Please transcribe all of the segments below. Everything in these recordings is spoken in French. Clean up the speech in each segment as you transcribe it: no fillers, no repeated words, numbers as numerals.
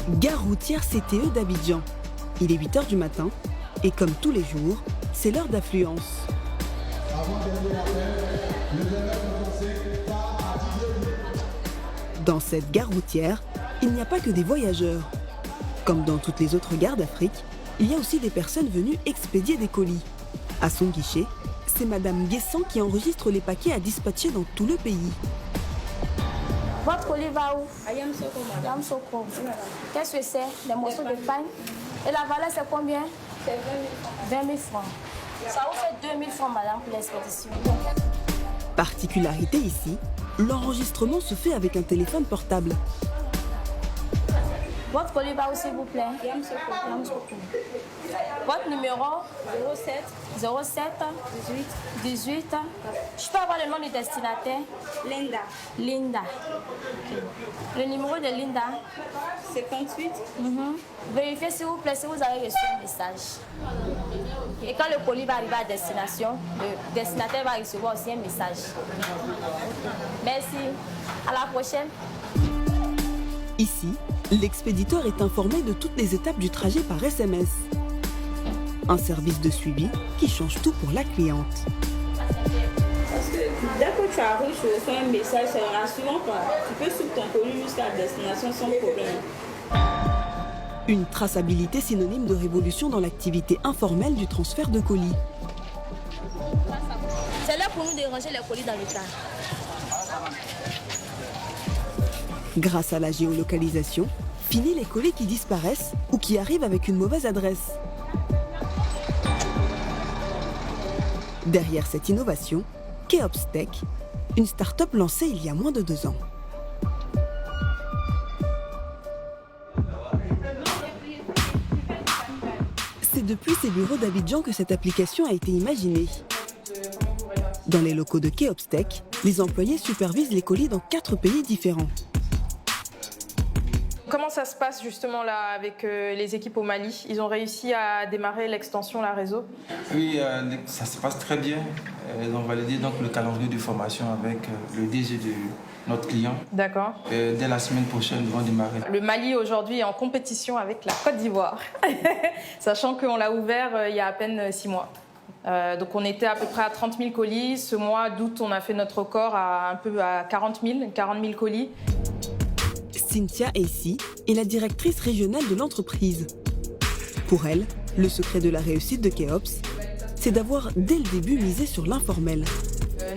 Gare routière CTE d'Abidjan. Il est 8 h du matin et comme tous les jours, c'est l'heure d'affluence. Dans cette gare routière, il n'y a pas que des voyageurs. Comme dans toutes les autres gares d'Afrique, il y a aussi des personnes venues expédier des colis. À son guichet, c'est Madame Guessant qui enregistre les paquets à dispatcher dans tout le pays. Votre colis va où? À Yamsoko. Qu'est-ce que c'est? Des morceaux de pain. Et la valeur, c'est combien? C'est 20 000 francs. Ça vous fait 2 000 francs, madame, pour l'expédition. Particularité ici, l'enregistrement se fait avec un téléphone portable. Votre colis va où, s'il vous plaît? Yamsoko. Votre numéro? 07 18. Je peux avoir le nom du destinataire? Linda. Okay. Le numéro de Linda? 58. Vérifiez s'il vous plaît si vous avez reçu un message. Et quand le colis va arriver à destination, le destinataire va recevoir aussi un message. Merci. À la prochaine. Ici, l'expéditeur est informé de toutes les étapes du trajet par SMS. Un service de suivi qui change tout pour la cliente. Parce que dès que tu arrives, tu reçois un message, c'est rassurant. Tu peux suivre ton colis jusqu'à la destination sans problème. Une traçabilité synonyme de révolution dans l'activité informelle du transfert de colis. C'est là pour nous de ranger les colis dans le tas. Grâce à la géolocalisation, fini les colis qui disparaissent ou qui arrivent avec une mauvaise adresse. Derrière cette innovation, Keops Tech, une start-up lancée il y a moins de 2 ans. C'est depuis ses bureaux d'Abidjan que cette application a été imaginée. Dans les locaux de Keops Tech, les employés supervisent les colis dans 4 pays différents. Comment ça se passe justement là avec les équipes au Mali? Ils ont réussi à démarrer l'extension, la réseau? Oui, ça se passe très bien. Ils ont validé donc le calendrier de formation avec le DG de notre client. D'accord. Dès la semaine prochaine, ils vont démarrer. Le Mali aujourd'hui est en compétition avec la Côte d'Ivoire, sachant qu'on l'a ouvert il y a à peine 6 mois. Donc on était à peu près à 30 000 colis. Ce mois d'août, on a fait notre record à un peu à 40 000 colis. Cynthia Essi est la directrice régionale de l'entreprise. Pour elle, le secret de la réussite de Keops, c'est d'avoir dès le début misé sur l'informel.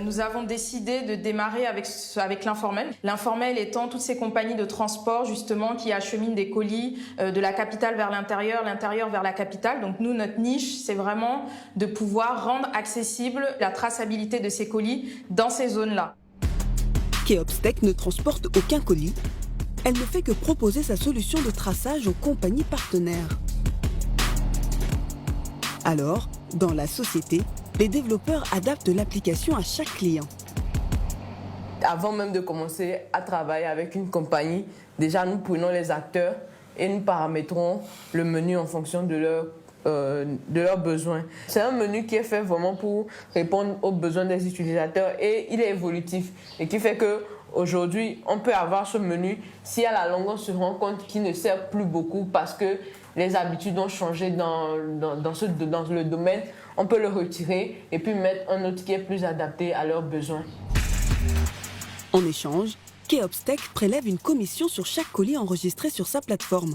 Nous avons décidé de démarrer avec l'informel. L'informel étant toutes ces compagnies de transport justement qui acheminent des colis de la capitale vers l'intérieur vers la capitale. Donc nous, notre niche, c'est vraiment de pouvoir rendre accessible la traçabilité de ces colis dans ces zones-là. Keops Tech ne transporte aucun colis. Elle ne fait que proposer sa solution de traçage aux compagnies partenaires. Alors, dans la société, les développeurs adaptent l'application à chaque client. Avant même de commencer à travailler avec une compagnie, déjà nous prenons les acteurs et nous paramétrons le menu en fonction de leurs besoins. C'est un menu qui est fait vraiment pour répondre aux besoins des utilisateurs et il est évolutif et qui fait que aujourd'hui, on peut avoir ce menu si à la longue on se rend compte qu'il ne sert plus beaucoup parce que les habitudes ont changé dans le domaine, on peut le retirer et puis mettre un autre qui est plus adapté à leurs besoins. En échange, Keops Tech prélève une commission sur chaque colis enregistré sur sa plateforme.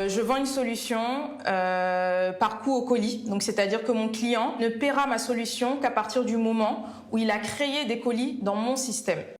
Je vends une solution par coût au colis, donc c'est-à-dire que mon client ne paiera ma solution qu'à partir du moment où il a créé des colis dans mon système.